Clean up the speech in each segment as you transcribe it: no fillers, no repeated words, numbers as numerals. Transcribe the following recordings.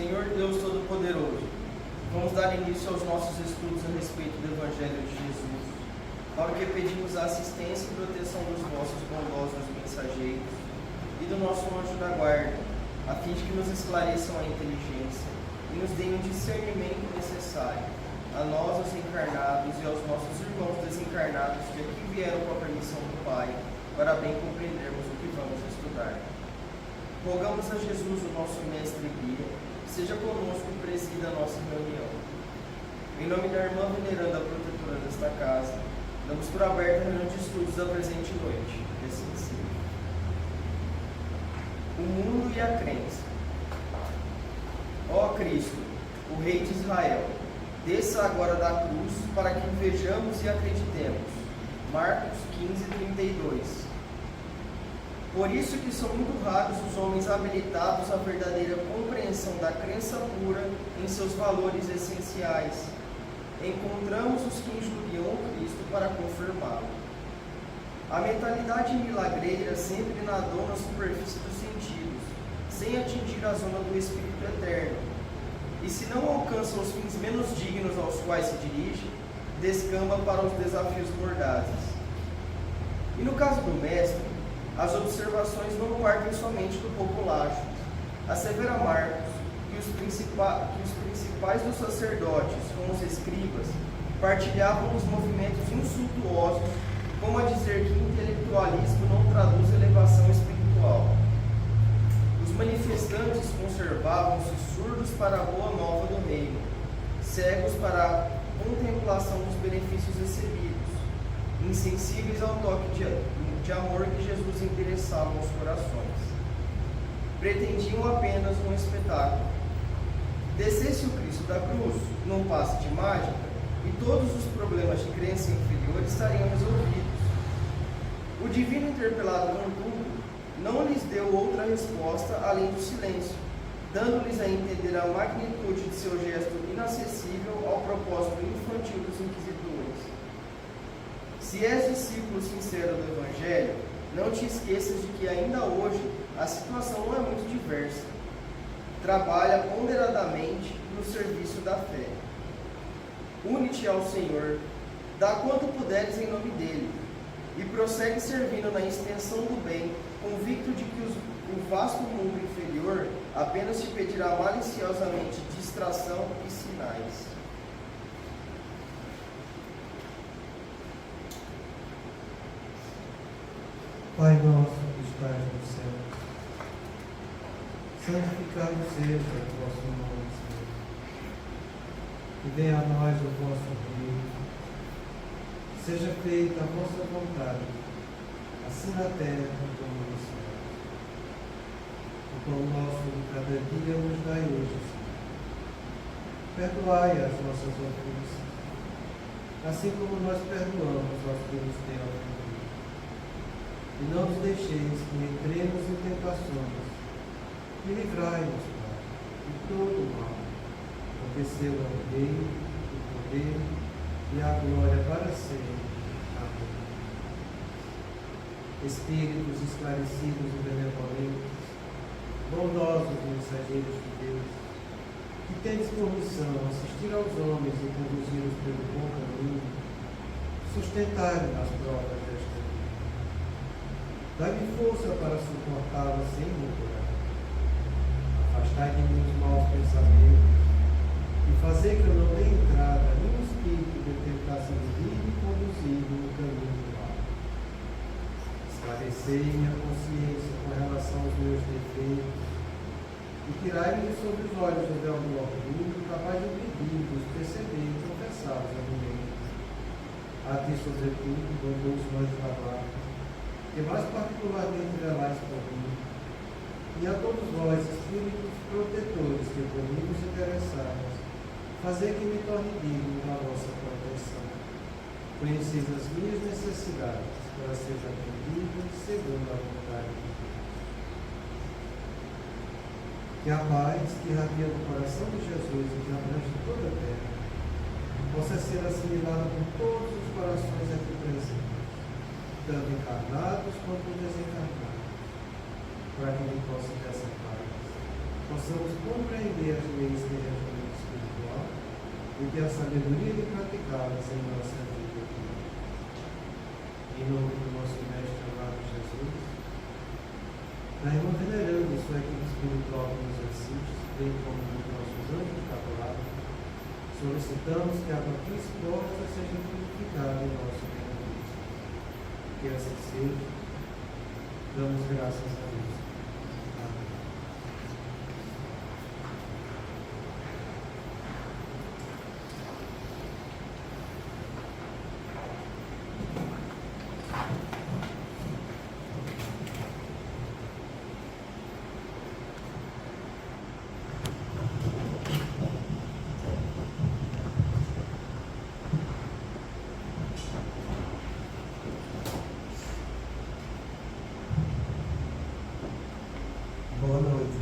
Senhor Deus Todo-Poderoso, vamos dar início aos nossos estudos a respeito do Evangelho de Jesus, para o que pedimos a assistência e proteção dos nossos bondosos mensageiros e do nosso anjo da guarda, a fim de que nos esclareçam a inteligência e nos deem o discernimento necessário, a nós, os encarnados, e aos nossos irmãos desencarnados que aqui vieram com a permissão do Pai, para bem compreendermos o que vamos estudar. Rogamos a Jesus, o nosso mestre e guia, seja conosco e presida a nossa reunião. Em nome da irmã veneranda protetora desta casa, damos por aberta a reunião de estudos da presente noite. E assim seja. O mundo e a crença. Ó Cristo, o Rei de Israel, desça agora da cruz para que vejamos e acreditemos. Marcos 15, 32. Por isso que são muito raros os homens habilitados à verdadeira compreensão da crença pura em seus valores essenciais. Encontramos os que injuriam o Cristo para confirmá-lo. A mentalidade milagreira sempre nadou na superfície dos sentidos, sem atingir a zona do Espírito Eterno. E se não alcança os fins menos dignos aos quais se dirige, descamba para os desafios mordazes. E no caso do Mestre, as observações não partem somente do populacho. Assevera Marcos que os principais dos sacerdotes, como os escribas, partilhavam os movimentos insultuosos, como a dizer que intelectualismo não traduz elevação espiritual. Os manifestantes conservavam-se surdos para a boa nova do reino, cegos para a contemplação dos benefícios recebidos, insensíveis ao toque de amor que Jesus interessava aos corações. Pretendiam apenas um espetáculo. Descesse o Cristo da cruz, num passe de mágica, e todos os problemas de crença inferior estariam resolvidos. O divino interpelado, contudo, não lhes deu outra resposta além do silêncio, dando-lhes a entender a magnitude de seu gesto inacessível ao propósito infantil dos inquisidores. Se és discípulo sincero do Evangelho, não te esqueças de que ainda hoje a situação não é muito diversa. Trabalha ponderadamente no serviço da fé. Une-te ao Senhor, dá quanto puderes em nome dele, e prossegue servindo na extensão do bem, convicto de que o vasto mundo inferior apenas te pedirá maliciosamente distração e sinais. Pai nosso que estás no céu, santificado seja o vosso nome, Senhor. Que venha a nós o vosso reino. Seja feita a vossa vontade, assim na terra como no céu. O pão nosso de cada dia nos dai hoje, Senhor. Perdoai as nossas ofensas, assim como nós perdoamos aos que nos têm ofendido. E não nos deixeis que entremos em tentações, e livrai-nos, Pai, de todo o mal, porque seu é o reino, o poder e a glória para sempre. Amém. Espíritos esclarecidos e benevolentes, bondosos mensageiros de Deus, que tendes por missão assistir aos homens e conduzi-los pelo bom caminho, sustentai-me nas provas desta vida. Dai-me força para suportá-la sem murmurar. Afastai de mim os maus pensamentos e fazer que eu não dê entrada a nenhum espírito de tentação vir e conduzir-me no caminho do mal. Esclarecei minha consciência com relação aos meus defeitos e tirai-me de sobre os olhos o véu do orgulho, capaz de impedir-vos perceber e confessar os argumentos. A ti, sobretudo, bondoso anjo da guarda, que mais particularmente velais por mim, e a todos vós, espíritos protetores que por mim vos interessados, fazer que me torne digno da vossa proteção. Conheceis as minhas necessidades, para seja atendido segundo a vontade de Deus. Que a paz que irradia do coração de Jesus e que abrange toda a terra, possa ser assimilada por todos os corações aqui presentes, tanto encarnados quanto desencarnados, para que ele possa ter essa paz, possamos compreender as leis que regem o mundo espiritual e ter a sabedoria de praticá-las em nossa vida aqui. Em nome do nosso Mestre amado Jesus, na irmã venerando sua equipe espiritual que nos assiste, bem como dos nossos anjos da palavra, solicitamos que a tua esposa seja purificada em nosso meio. Que assim seja. Damos graças a Deus. Amém. Boa noite.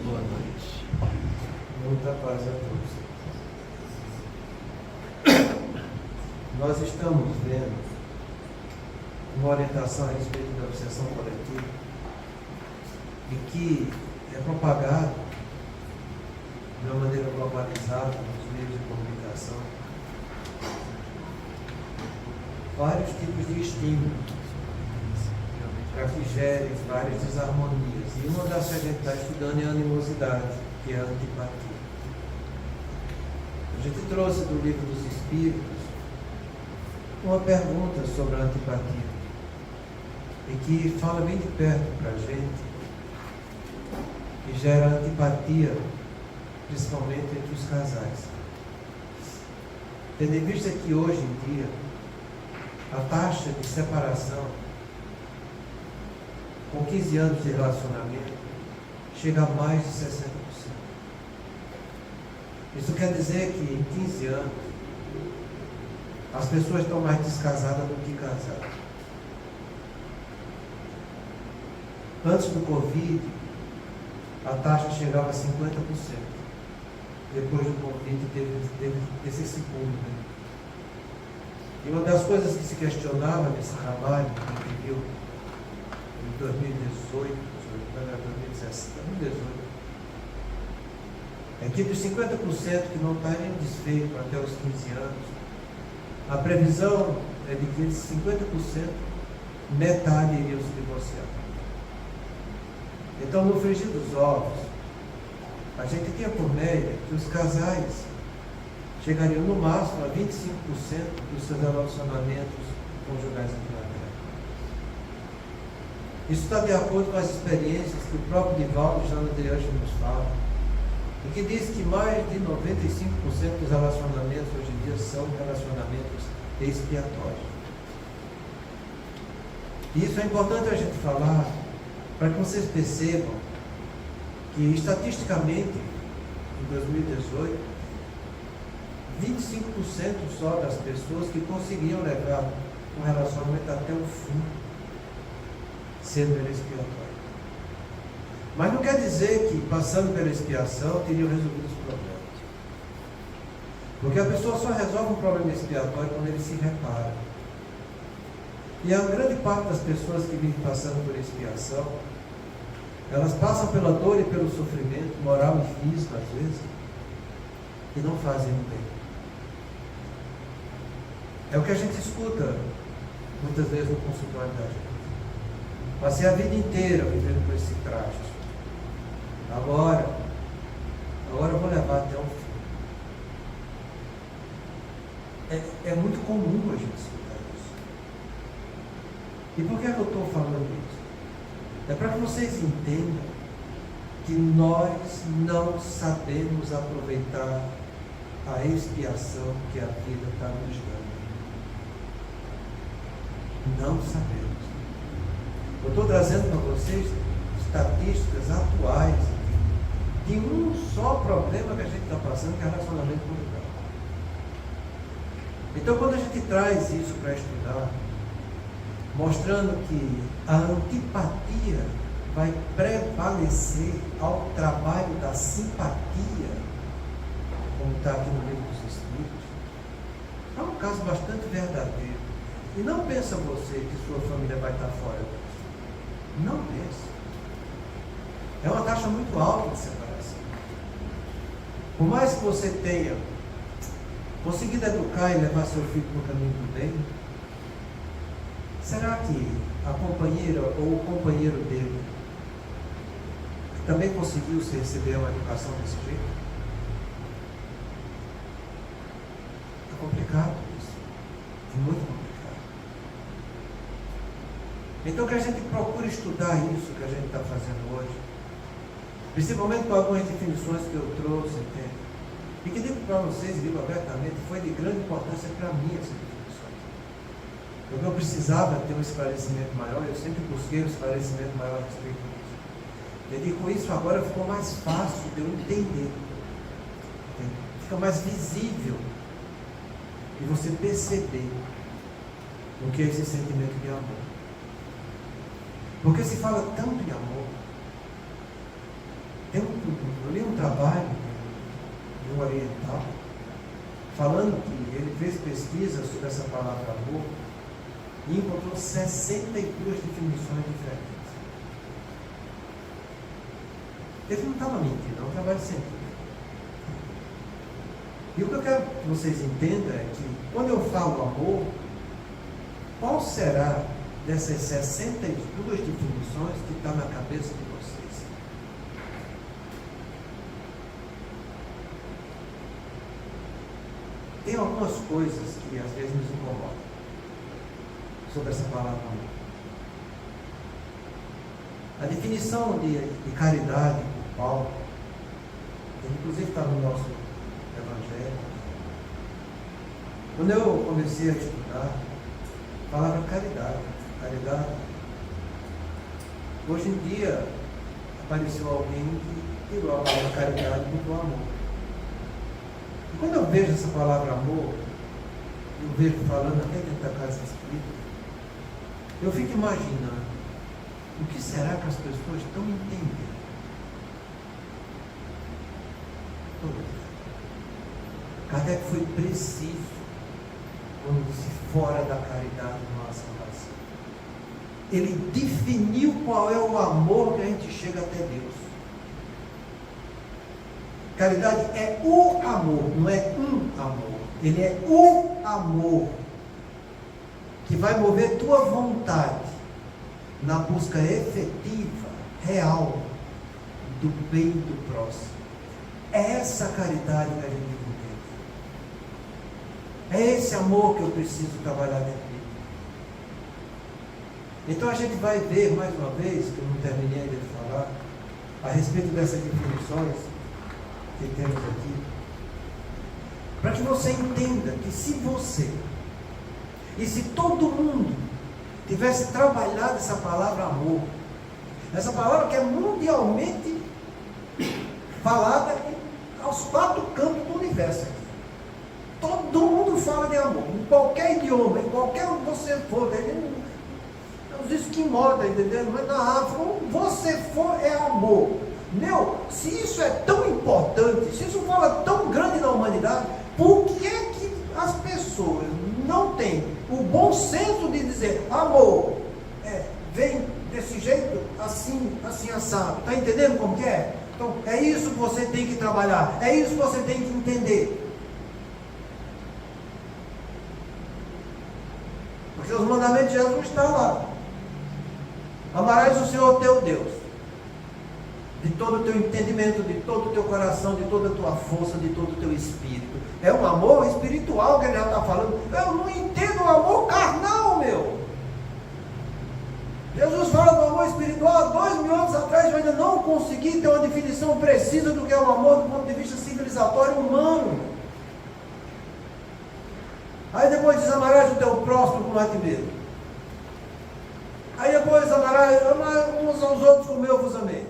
Boa noite. Muita paz a todos. Nós estamos vendo uma orientação a respeito da obsessão coletiva e que é propagado de uma maneira globalizada nos meios de comunicação vários tipos de estímulos para que gerem várias desarmonias. E uma das que a gente está estudando é a animosidade, que é a antipatia. A gente trouxe do Livro dos Espíritos uma pergunta sobre a antipatia, e que fala bem de perto para a gente, e gera antipatia, principalmente entre os casais. Tendo em vista que hoje em dia a taxa de separação com 15 anos de relacionamento chega a mais de 60%. Isso quer dizer que em 15 anos as pessoas estão mais descasadas do que casadas. Antes do Covid, a taxa chegava a 50%. Depois do Covid teve esse segundo. Né? E uma das coisas que se questionava nesse trabalho, que viu em 2018, 2018, é que dos 50% que não estariam desfeitos até os 15 anos, a previsão é de que esses 50%, metade iriam se divorciar. Então, no frigir dos ovos, a gente tinha por média que os casais chegariam no máximo a 25% dos seus relacionamentos conjugais aqui na Terra. Isso está de acordo com as experiências que o próprio Divaldo Jana de Anjos nos fala, e que diz que mais de 95% dos relacionamentos hoje em dia são relacionamentos expiatórios. E isso é importante a gente falar para que vocês percebam que estatisticamente em 2018 25% só das pessoas que conseguiam levar um relacionamento até o fim, sendo ele expiatório. Mas não quer dizer que passando pela expiação teriam resolvido os problemas. Porque a pessoa só resolve um problema expiatório quando ele se repara. E a grande parte das pessoas que vivem passando por expiação, elas passam pela dor e pelo sofrimento, moral e físico às vezes, e não fazem o bem. É o que a gente escuta muitas vezes no consultório da gente. Passei a vida inteira vivendo com esse traste. Agora eu vou levar até o fim. É muito comum a gente escutar isso. E por que eu estou falando isso? É para que vocês entendam que nós não sabemos aproveitar a expiação que a vida está nos dando. Não sabemos. Eu estou trazendo para vocês estatísticas atuais de um só problema que a gente está passando, que é relacionamento conjugal. Então, quando a gente traz isso para estudar, mostrando que a antipatia vai prevalecer ao trabalho da simpatia, como está aqui no Livro dos Espíritos, é um caso bastante verdadeiro. E não pensa você que sua família vai estar fora disso. Não pensa. É uma taxa muito alta de separação. Por mais que você tenha conseguido educar e levar seu filho para o caminho do bem, será que a companheira ou o companheiro dele também conseguiu receber uma educação desse jeito? É complicado isso. É muito complicado. Então que a gente procure estudar isso que a gente está fazendo hoje, principalmente com algumas definições que eu trouxe, entende? E que digo para vocês, digo abertamente, foi de grande importância para mim essas definições. Porque eu precisava ter um esclarecimento maior, eu sempre busquei um esclarecimento maior a respeito disso. E com isso agora ficou mais fácil de eu entender. Entende? Fica mais visível e você perceber o que é esse sentimento de amor. Porque se fala tanto em amor. Eu li um trabalho de um oriental falando que ele fez pesquisa sobre essa palavra amor e encontrou 62 definições diferentes. Ele não estava mentindo, é um trabalho científico. E o que eu quero que vocês entendam é que, quando eu falo amor, qual será dessas 62 definições que está na cabeça de vocês? Tem algumas coisas que às vezes nos incomodam sobre essa palavra amor. A definição de caridade por Paulo, que inclusive está no nosso Evangelho. Quando eu comecei a estudar, falava caridade. Hoje em dia, apareceu alguém que tirou a palavra caridade e botou amor. E quando eu vejo essa palavra amor, eu vejo falando até dentro da casa espírita, eu fico imaginando o que será que as pessoas estão entendendo. Kardec foi preciso quando disse fora da caridade não há salvação. Ele definiu qual é o amor que a gente chega até Deus. Caridade é o amor, não é um amor. Ele é o amor que vai mover tua vontade na busca efetiva, real, do bem do próximo. É essa caridade que a gente entende. É esse amor que eu preciso trabalhar dentro de mim. Então a gente vai ver mais uma vez, que eu não terminei ainda de falar, a respeito dessas definições que temos aqui, para que você entenda que se você e se todo mundo tivesse trabalhado essa palavra amor, essa palavra que é mundialmente falada aos 4 cantos do universo. Todo mundo fala de amor, em qualquer idioma, em qualquer onde você for, os esquimós, entendendo? Mas na África, onde você for é amor. Meu, se isso é tão importante, se isso fala tão grande na humanidade, por que é que as pessoas não têm o bom senso de dizer amor, vem desse jeito, assim assado? Está entendendo como que é? Então, é isso que você tem que trabalhar, é isso que você tem que entender. Porque os mandamentos de Jesus estão lá. Amarás o Senhor teu Deus, de todo o teu entendimento, de todo o teu coração, de toda a tua força, de todo o teu espírito. É um amor espiritual que ele já está falando. Eu não entendo o amor carnal, meu. Jesus fala do amor espiritual há 2000 anos atrás, eu ainda não consegui ter uma definição precisa do que é o amor do ponto de vista civilizatório humano. Aí depois diz, amarás o teu próximo como a ti mesmo. Aí depois amarás uns aos outros como eu vos amei.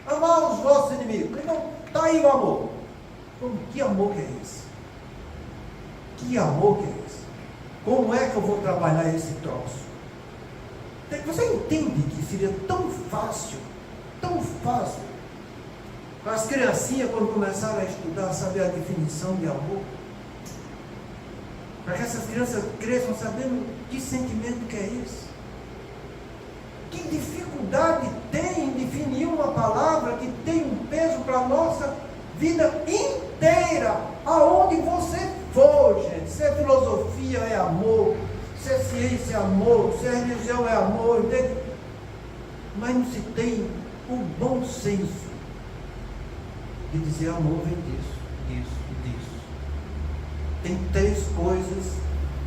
Amar os vossos inimigos. Então, está aí o amor. Então, que amor que é esse? Que amor que é esse? Como é que eu vou trabalhar esse troço? Você entende que seria tão fácil, para as criancinhas, quando começaram a estudar, saber a definição de amor? Para que essas crianças cresçam sabendo que sentimento que é esse? Que dificuldade tem definir uma palavra que tem um peso para a nossa vida inteira, aonde você for, gente. Se é filosofia é amor, se é ciência é amor, se é religião é amor, entende? Mas não se tem o bom senso de dizer amor vem disso, disso e disso. Tem 3 coisas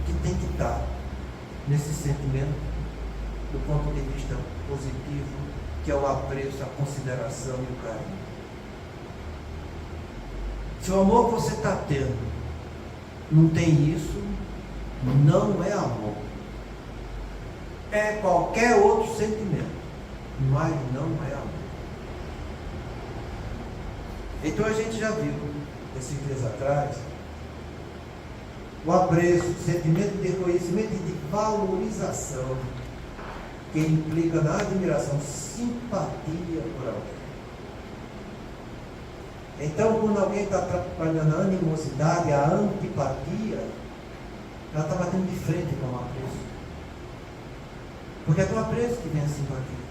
que tem que estar nesse sentimento, do ponto de vista positivo, que é o apreço, a consideração e o carinho. Se o amor que você está tendo não tem isso, não é amor. É qualquer outro sentimento, mas não é amor. Então a gente já viu, esses dias atrás, o apreço, o sentimento de reconhecimento e de valorização, que implica na admiração, simpatia por alguém. Então, quando alguém está trabalhando a animosidade, a antipatia, ela está batendo de frente com o apreço. Porque é do apreço que vem a simpatia.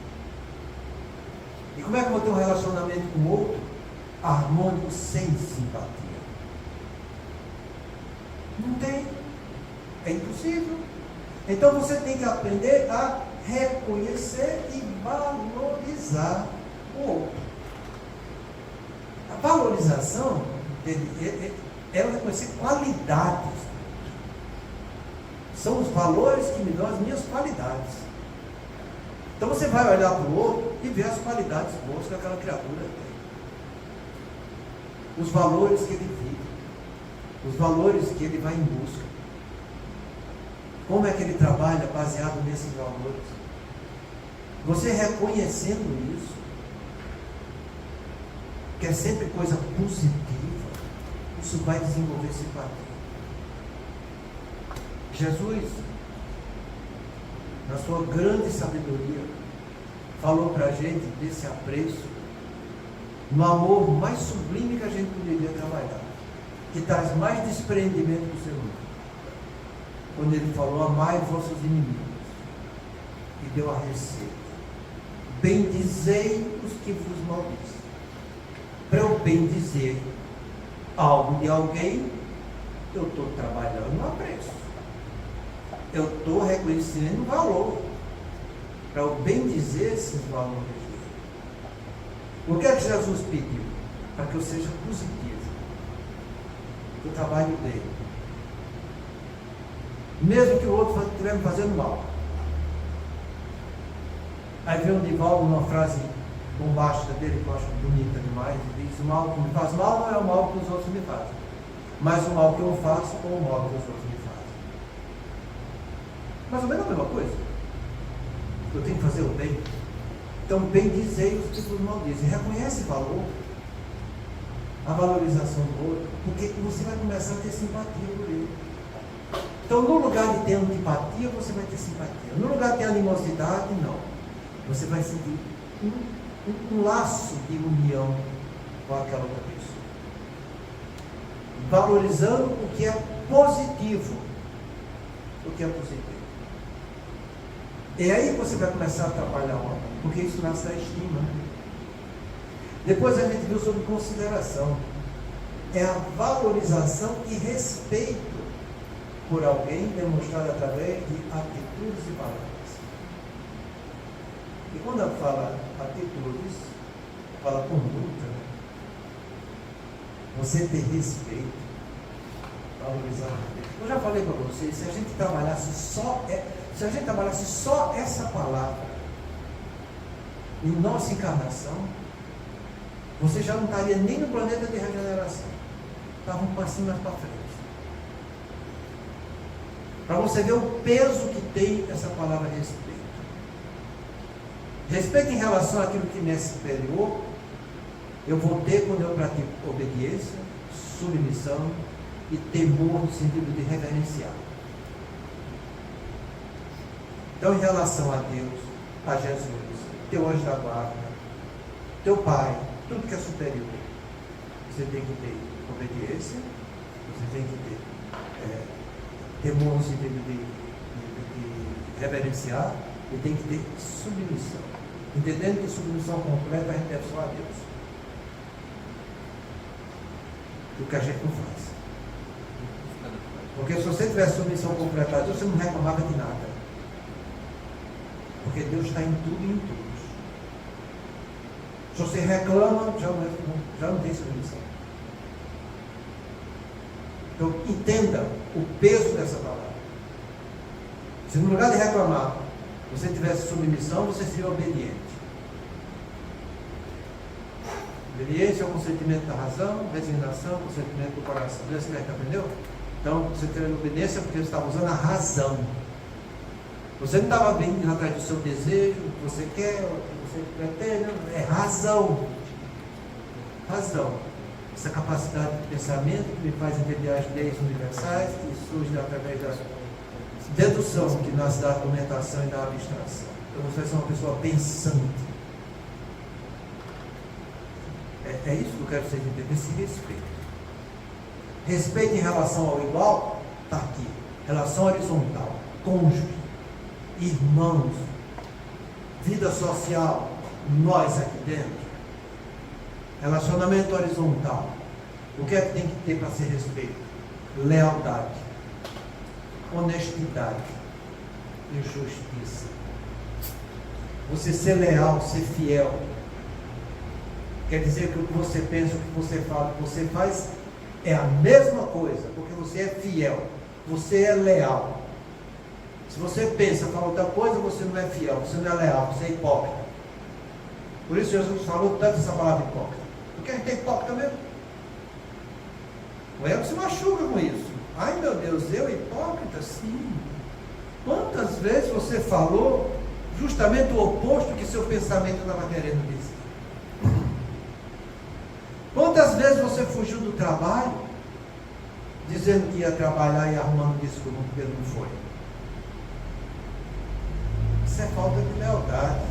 E como é que eu vou ter um relacionamento com o outro harmônico sem simpatia? Não tem. É impossível. Então você tem que aprender a reconhecer e valorizar o outro. A valorização é reconhecer qualidades. São os valores que me dão as minhas qualidades. Então você vai olhar para o outro e ver as qualidades boas que aquela criatura tem. Os valores que ele vive. Os valores que ele vai em busca. Como é que ele trabalha baseado nesses valores? Você reconhecendo isso, que é sempre coisa positiva, isso vai desenvolver simpatia. Jesus, na sua grande sabedoria, falou para a gente desse apreço, no amor mais sublime que a gente poderia trabalhar, que traz mais desprendimento do ser humano. Quando ele falou, amai vossos inimigos, e deu a receita. Bendizei os que vos maldizem. Para eu bendizer algo de alguém, eu estou trabalhando no apreço. Eu estou reconhecendo o valor. Para eu bendizer esses valores dele. O que é que Jesus pediu? Para que eu seja positivo. O trabalho dele. Mesmo que o outro estiver me fazendo mal. Aí vem o Divaldo, uma frase bombástica dele, que eu acho bonita demais, e diz: o mal que me faz mal não é o mal que os outros me fazem, mas o mal que eu faço ou o mal que os outros me fazem. Mais ou menos a mesma coisa. Eu tenho que fazer o bem. Então, bendizei os que vos maldizem. Reconhece o valor, a valorização do outro, porque você vai começar a ter simpatia por ele. Então, no lugar de ter antipatia, você vai ter simpatia. No lugar de ter animosidade, não. Você vai sentir um laço de união com aquela outra pessoa. Valorizando o que é positivo. O que é positivo. E aí você vai começar a trabalhar o amor, porque isso nasce da estima. Depois a gente viu sobre consideração. É a valorização e respeito por alguém demonstrado através de atitudes e palavras. E quando ela fala atitudes, fala conduta, você ter respeito, valorizar. Eu já falei para vocês, se a gente trabalhasse só essa palavra em nossa encarnação, você já não estaria nem no planeta de regeneração. Estava um passinho mais para frente. Para você ver o peso que tem essa palavra respeito. Respeito em relação àquilo que me é superior, eu vou ter quando eu pratico obediência, submissão e temor no sentido de reverenciar. Então, em relação a Deus, a Jesus, teu anjo da guarda, teu Pai, tudo que é superior, você tem que ter obediência, você tem que ter temor no sentido de reverenciar, e tem que ter submissão. entendendo que submissão completa a gente deve só a Deus. O que a gente não faz. Porque se você tivesse submissão completa a Deus, você não reclamava de nada. Porque Deus está em tudo e em todos. Se você reclama, já não tem submissão. Então, entenda o peso dessa palavra. Se no lugar de reclamar, você tivesse submissão, você seria obediente. Obediência é o consentimento da razão, resignação, consentimento do coração. Você entendeu? Então, você teria obediência porque você estava usando a razão. Você não estava vindo atrás do seu desejo, o que você quer, o que você pretende. É razão. Razão. Essa capacidade de pensamento que me faz entender as leis universais, que surge através da dedução, que nasce da argumentação e da abstração. Então você vai ser uma pessoa pensante. É isso que eu quero que vocês entendam, esse respeito. Respeito em relação ao igual, está aqui. Relação horizontal, cônjuge, irmãos, vida social, nós aqui dentro. Relacionamento horizontal. O que é que tem que ter para ser respeito? Lealdade, honestidade e justiça. Você ser leal, ser fiel, quer dizer que o que você pensa, o que você fala, o que você faz é a mesma coisa, porque você é fiel, você é leal. Se você pensa, fala outra coisa, você não é fiel, você não é leal, você é hipócrita. Por isso Jesus falou tanto essa palavra hipócrita. Porque a gente é hipócrita mesmo. O ego se machuca com isso. Ai meu Deus, eu hipócrita? Sim. Quantas vezes você falou justamente o oposto que seu pensamento estava querendo dizer? Quantas vezes você fugiu do trabalho, dizendo que ia trabalhar e arrumando desculpa porque não foi? Isso é falta de lealdade.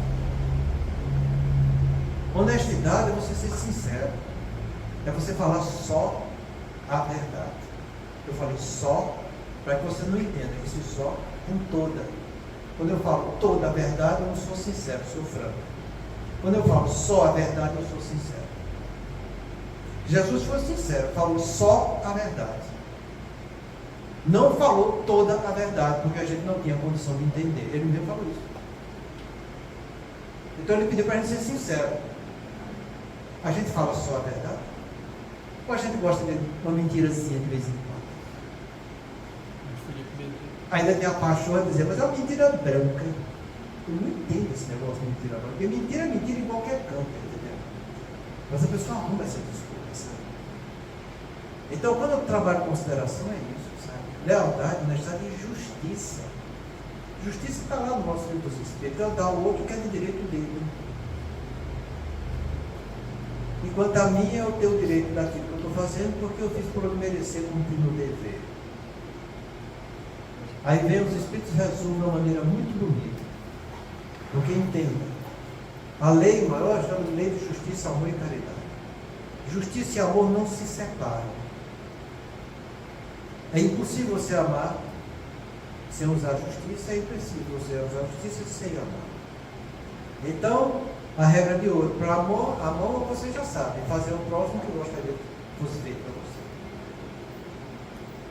Honestidade é você ser sincero. É você falar só a verdade. Eu falei só, para que você não entenda. Esse só com toda. Quando eu falo toda a verdade, eu não sou sincero, sou franco. Quando eu falo só a verdade, eu sou sincero. Jesus foi sincero, falou só a verdade. Não falou toda a verdade, porque a gente não tinha condição de entender. Ele mesmo falou isso. Então ele pediu para a gente ser sincero. A gente fala só a verdade? Ou a gente gosta de uma mentirazinha de vez em quando? Ainda tem a paixão de dizer, mas é uma mentira branca. Eu não entendo esse negócio de mentira branca. Porque mentira é mentira em qualquer campo, entendeu? Mas a pessoa arruma essa desculpa, sabe? Então, quando eu trabalho com consideração, é isso, sabe? Lealdade, honestidade e justiça. Justiça está lá no nosso livro dos Espíritos. Eu dar ao outro que é de direito dele. Enquanto a minha, eu tenho o direito daquilo que eu estou fazendo, porque eu fiz por eu merecer cumprir meu dever. Aí vem os Espíritos resumem de uma maneira muito bonita. Porque entenda, a lei maior chama de lei de justiça, amor e caridade. Justiça e amor não se separam. É impossível você amar sem usar justiça, é impossível você usar justiça sem amar. Então, a regra de ouro, para amor você já sabe, fazer o próximo que gostaria que fosse feito para você.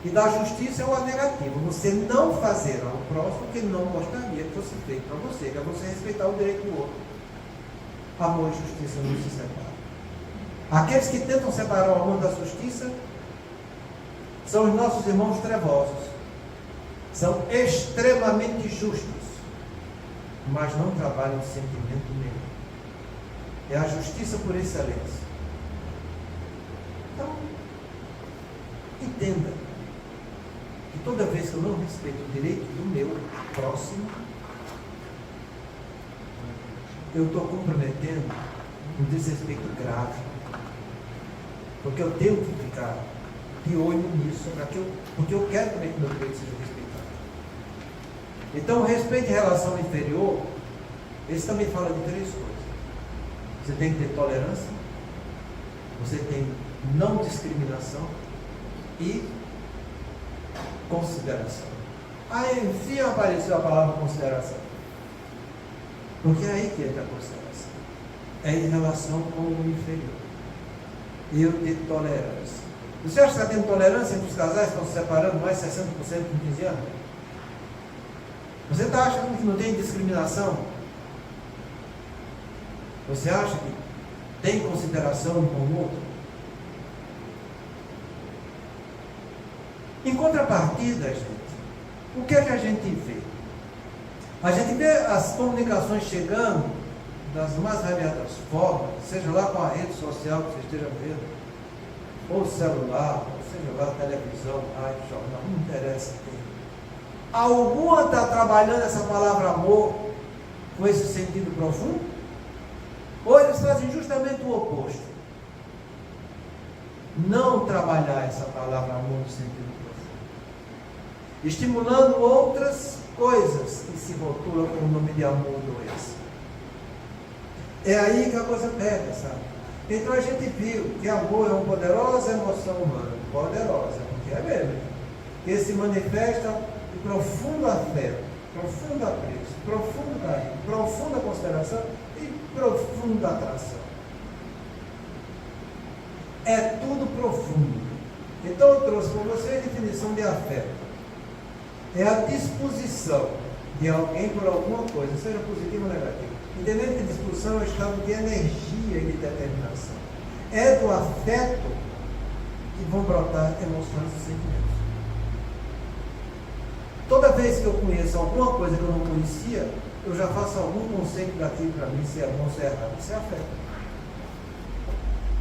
E da justiça é uma negativa, você não fazer ao próximo que não gostaria que fosse feito para você, que é você respeitar o direito do outro. Amor e justiça não se separam. Aqueles que tentam separar o amor da justiça são os nossos irmãos trevosos. São extremamente justos, mas não trabalham sentimento nenhum. É a justiça por excelência. Então, entenda que toda vez que eu não respeito o direito do meu próximo, eu estou comprometendo um desrespeito grave. Porque eu tenho que ficar de olho nisso, porque eu quero também que o meu direito seja respeitado. Então, o respeito em relação inferior, esse também fala de três coisas. Você tem que ter tolerância, você tem não discriminação e consideração. Aí, enfim, apareceu a palavra consideração. Porque é aí que entra a consideração. É em relação com o inferior. E o de tolerância. Você acha que está tendo tolerância entre os casais que estão se separando mais de 60% em 15 anos? Você está achando que não tem discriminação? Você acha que tem consideração um com o outro? Em contrapartida, gente, o que é que a gente vê? A gente vê as comunicações chegando das mais variadas formas, seja lá com a rede social que você esteja vendo, ou celular, ou seja lá televisão, rádio, jornal, não interessa quem. Alguma está trabalhando essa palavra amor com esse sentido profundo? Ou eles fazem justamente o oposto? Não trabalhar essa palavra amor no sentido profundo, estimulando outras coisas que se rotulam com o nome de amor doença. É aí que a coisa pega, sabe? Então a gente viu que amor é uma poderosa emoção humana, poderosa, porque é mesmo, que se manifesta de profundo afeto, profundo apreço, profundo carinho, profunda consideração e profunda atração. É tudo profundo. Então eu trouxe para você a definição de afeto. É a disposição de alguém por alguma coisa, seja positiva ou negativa. Entendendo que disposição é um estado de energia e de determinação. É do afeto que vão brotar emoções e sentimentos. Toda vez que eu conheço alguma coisa que eu não conhecia, eu já faço algum conceito daquilo para mim, se é bom, se é errado. Isso é afeto.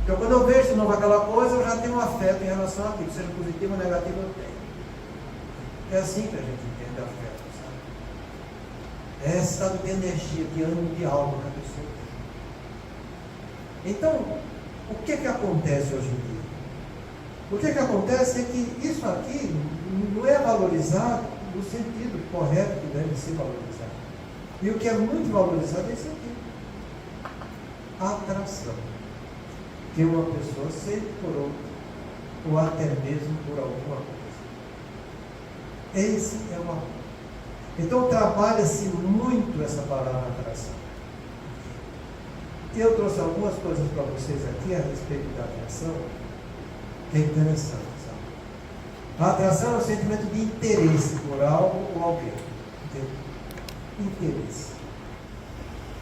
Então, quando eu vejo de novo aquela coisa, eu já tenho um afeto em relação àquilo, seja positivo ou negativo, eu tenho. É assim que a gente entende afeto, sabe? É esse estado de energia, de ânimo, de alma que a pessoa tem. Então, o que acontece hoje em dia? O que acontece é que isso aqui não é valorizado no sentido correto que deve ser valorizado. E o que é muito valorizado é isso aqui. A atração que uma pessoa sente por outra, ou até mesmo por alguma coisa. Esse é o amor. Então trabalha-se muito essa palavra atração. Eu trouxe algumas coisas para vocês aqui a respeito da atração, que é interessante, sabe? A atração é um sentimento de interesse por algo ou alguém. Entende? Interesse.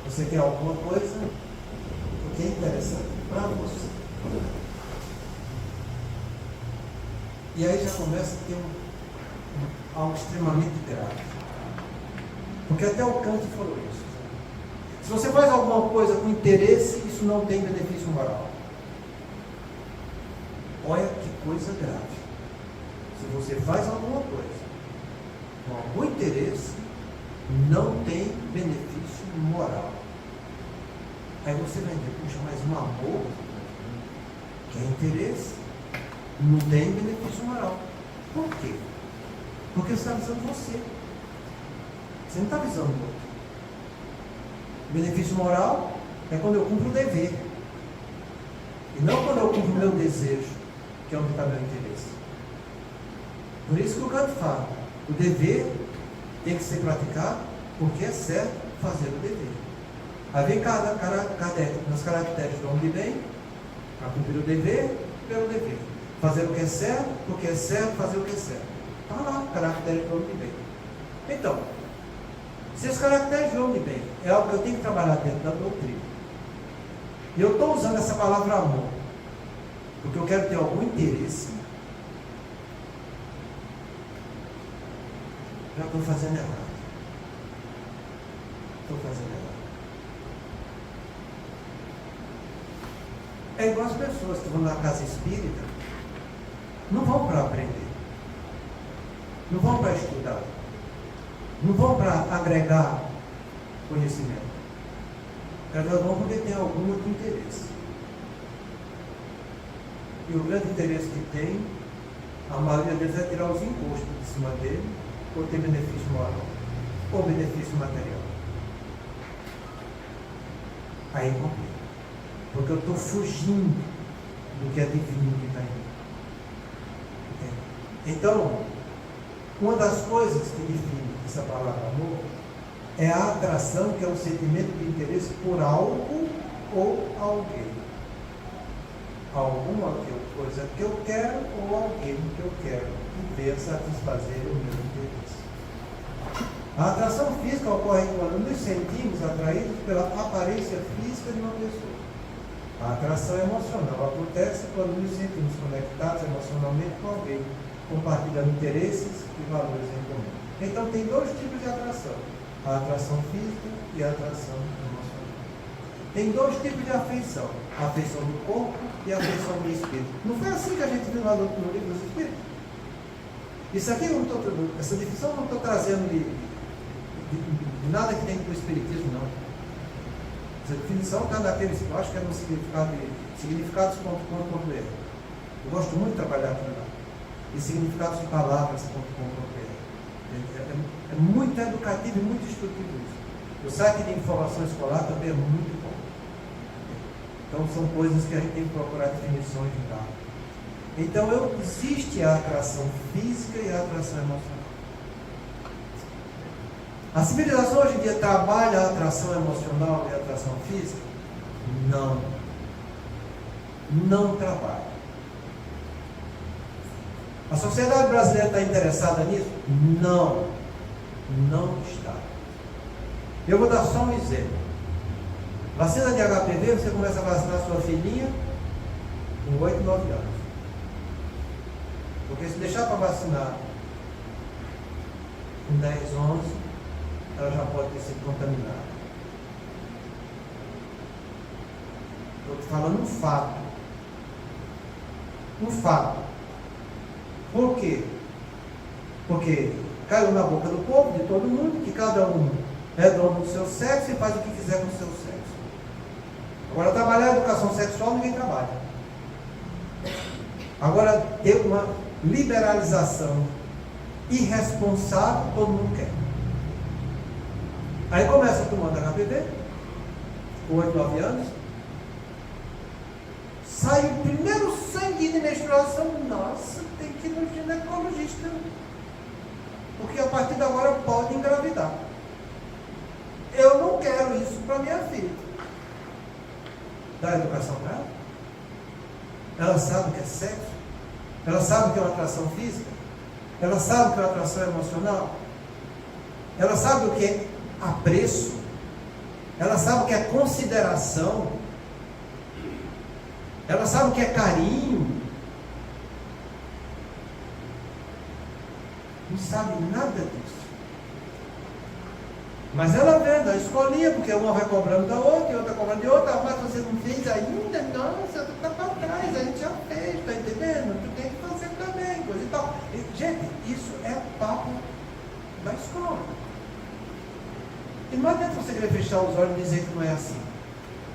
Você quer alguma coisa, o que é interessante para você. E aí já começa a ter algo extremamente grave. Porque até o Kant falou isso. Se você faz alguma coisa com interesse, isso não tem benefício moral. Olha que coisa grave. Se você faz alguma coisa com algum interesse, não tem benefício moral. Aí você vai dizer, puxa, mas um amor que é interesse, não tem benefício moral. Por quê? Porque você está visando você. Você não está visando o outro. Benefício moral é quando eu cumpro o dever. E não quando eu cumpro o meu desejo, que é onde está meu interesse. Por isso que o Kant fala, o dever tem que ser praticado porque é certo fazer o dever. Aí vem Kardec nas caracteres do homem de bem, para cumprir o dever, pelo dever. Fazer o que é certo, porque é certo fazer o que é certo. Está lá, caracteres do homem de bem. Então, se os caracteres do homem de bem é algo que eu tenho que trabalhar dentro da doutrina, e eu estou usando essa palavra amor, porque eu quero ter algum interesse, já estou fazendo errado. Estou fazendo errado. É igual as pessoas que vão na casa espírita, não vão para aprender, não vão para estudar, não vão para agregar conhecimento. Elas vão porque tem algum outro interesse. E o grande interesse que tem, a maioria deles é tirar os impostos de cima dele, ou ter benefício moral, ou benefício material. Aí complica. Porque eu estou fugindo do que é divino que está em mim. Então, uma das coisas que define essa palavra amor é a atração, que é um sentimento de interesse por algo ou alguém. Alguma coisa que eu quero ou alguém que eu quero que venha satisfazer o meu interesse. A atração física ocorre quando nos sentimos atraídos pela aparência física de uma pessoa. A atração emocional acontece quando nos sentimos conectados emocionalmente com alguém, compartilhando interesses e valores em comum. Então tem dois tipos de atração: a atração física e a atração emocional. Tem dois tipos de afeição: a afeição do corpo e a afeição do espírito. Não foi assim que a gente viu lá no livro dos Espíritos? Isso aqui, essa definição eu não estou trazendo de nada que tem com o espiritismo, não. Essa definição está naqueles, eu acho que é no significados.com.br. Eu gosto muito de trabalhar aqui lá. E significados de palavras.com.br. É muito educativo e muito instrutivo isso. O site de informação escolar também é muito bom. Então são coisas que a gente tem que procurar definições de lá. Então existe a atração física e a atração emocional. A civilização hoje em dia trabalha a atração emocional e a atração física? Não. Não trabalha. A sociedade brasileira está interessada nisso? Não. Não está. Eu vou dar só um exemplo. Vacina de HPV, você começa a vacinar sua filhinha com 8, 9 anos. Porque se deixar para vacinar com 10, 11, ela já pode ter sido contaminada. Estou te falando um fato. Um fato. Por quê? Porque caiu na boca do povo, de todo mundo, que cada um é dono do seu sexo e faz o que quiser com o seu sexo. Agora, trabalhar a educação sexual, ninguém trabalha. Agora, ter uma liberalização irresponsável, todo mundo quer. Aí começa tomando HPV, com 8, 9 anos, sai o primeiro sangue de menstruação, nossa, tem que ir no ginecologista, porque a partir de agora pode engravidar. Eu não quero isso para minha filha. Dá educação para ela? Ela sabe o que é sexo? Ela sabe o que é uma atração física? Ela sabe o que é uma atração emocional? Ela sabe o que é apreço? Ela sabe o que é consideração? Ela sabe o que é carinho? Não sabe nada disso. Mas ela vê na escolinha, porque uma vai cobrando da outra e outra cobrando de outra, mas você não fez ainda? Nossa, tu está para trás, a gente já fez, está entendendo? Tu tem que fazer também, coisa e tal. Gente, isso é papo da escola. E não adianta você querer fechar os olhos e dizer que não é assim.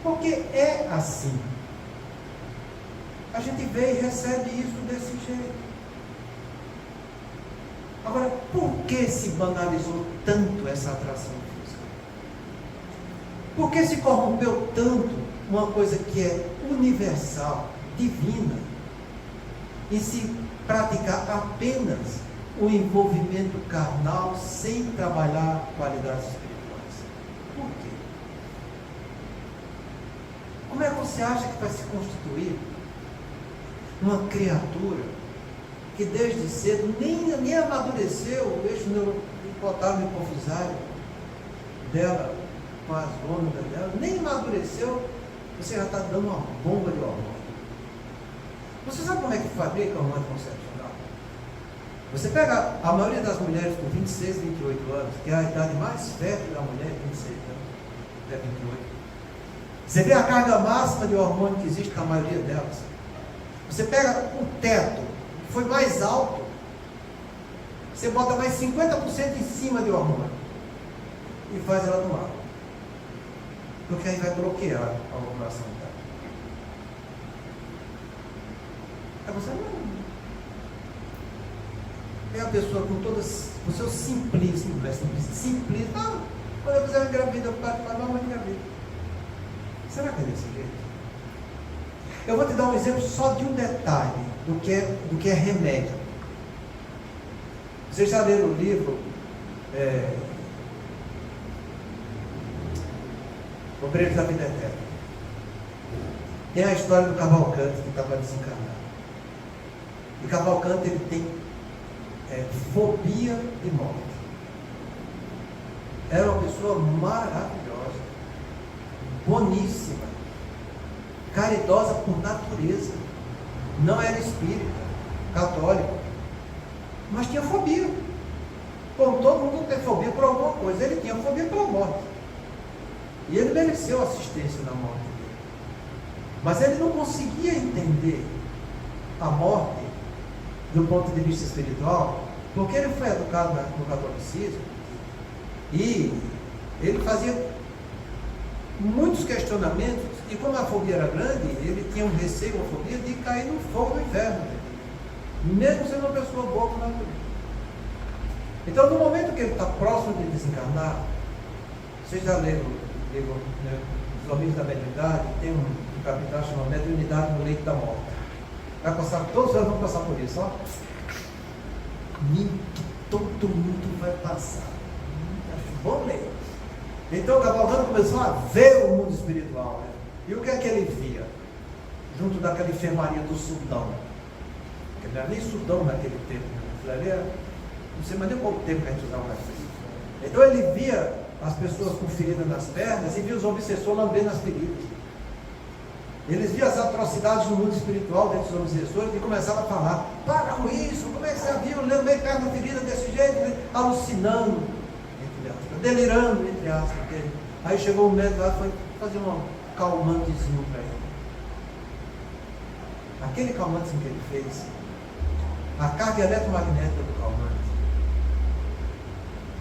Porque é assim. A gente vê e recebe isso desse jeito. Agora, por que se banalizou tanto essa atração física? Por que se corrompeu tanto uma coisa que é universal, divina, e se praticar apenas o envolvimento carnal sem trabalhar qualidades espirituais? Por quê? Como é que você acha que vai se constituir uma criatura que desde cedo nem amadureceu o eixo hipotálamo hipofisário dela, com as glândulas dela, nem amadureceu, você já está dando uma bomba de hormônio. Você sabe como é que fabrica hormônio concepcional? Você pega a maioria das mulheres com 26, 28 anos, que é a idade mais fértil da mulher, 26 anos, até 28. Você vê a carga máxima de hormônio que existe na maioria delas. Você pega o teto, que foi mais alto, você bota mais 50% em cima de hormônio e faz ela tomar. Porque aí vai bloquear a ovulação dela. Aí você não. É a pessoa com todas o seu simplismo, simplismo. Ah, quando eu fizer uma engravida, eu paro para mamãe engravida. Será que é desse jeito? Eu vou te dar um exemplo só de um detalhe do que é remédio. Vocês já leram o livro obreiros da vida eterna. Tem a história do Cavalcante, que estava desencarnado. E Cavalcante, ele tem fobia de morte. Era uma pessoa maravilhosa, boníssima, caridosa por natureza. Não era espírita, católico, mas tinha fobia. Como todo mundo tem fobia por alguma coisa, ele tinha fobia pela morte. E ele mereceu assistência na morte dele. Mas ele não conseguia entender a morte do ponto de vista espiritual, porque ele foi educado no catolicismo e ele fazia muitos questionamentos, e como a fobia era grande, ele tinha um receio, uma fobia de cair no fogo do inferno, mesmo sendo uma pessoa boa por natureza. Então, no momento que ele está próximo de desencarnar, vocês já leram né, Os Homens da Mediunidade, tem um capítulo chamado Mediunidade no Leito da Morte. Vai passar, todos os anos vão passar por isso, ó. Todo mundo vai passar. Bom ler. Então o Cavalcante começou a ver o mundo espiritual, né? E o que é que ele via? Junto daquela enfermaria do Sudão. Que não era nem Sudão naquele tempo, né? Não sei mais nem quanto tempo que a gente usava isso. Então ele via as pessoas com feridas nas pernas e via os obsessores lambendo as feridas. Eles viam as atrocidades no mundo espiritual desses obsessores e começavam a falar: para com isso, como é que você viu lamber perna ferida desse jeito, alucinando, entre aspas, delirando, entre aspas. Aí chegou o médico lá e foi fazer um calmantezinho para ele. Aquele calmantezinho que ele fez, a carga eletromagnética do calmante,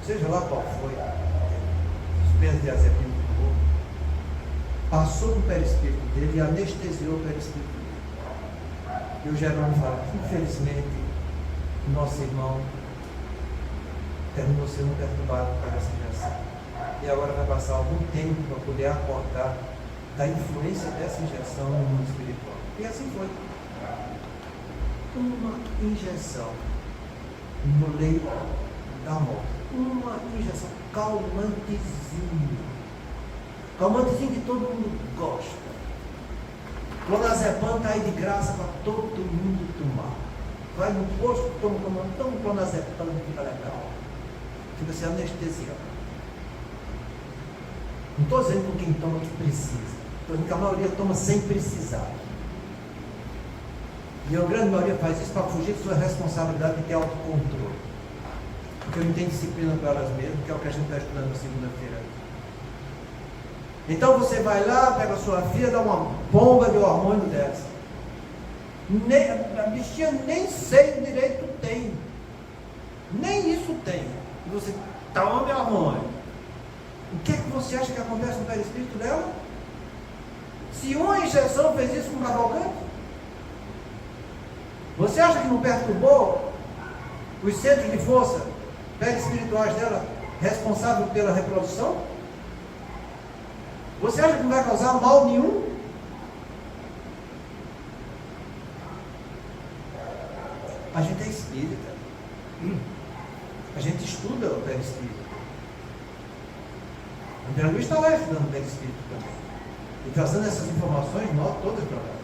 seja lá qual foi, benzodiazepina, passou no perispírito dele e anestesiou o perispírito dele. E o Jerônimo fala: infelizmente, nosso irmão terminou sendo perturbado por essa injeção. E agora vai passar algum tempo para poder acordar da influência dessa injeção no mundo espiritual. E assim foi. Uma injeção no leito da morte. Uma injeção calmantezinho. Calmantezinho que todo mundo gosta. Clonazepam está aí de graça para todo mundo tomar. Vai no posto, toma um clonazepam, fica legal. Fica se anestesiando. Não estou dizendo com quem toma que precisa. Estou dizendo que a maioria toma sem precisar. E a grande maioria faz isso para fugir de sua responsabilidade de ter autocontrole. Porque não tem disciplina para elas mesmas, que é o que a gente está estudando na segunda-feira. Então você vai lá, pega a sua filha, dá uma bomba de hormônio dessa. A bichinha nem seio direito tem. Nem isso tem. E você toma hormônio. O que é que você acha que acontece no perispírito dela? Se uma injeção fez isso com o Cavalcante, você acha que não perturbou os centros de força perispirituais dela, responsável pela reprodução? Você acha que não vai causar mal nenhum? A gente é espírita. A gente estuda o perispírito. O André Luiz está lá estudando o perispírito também. E trazendo essas informações, nós todas para nós.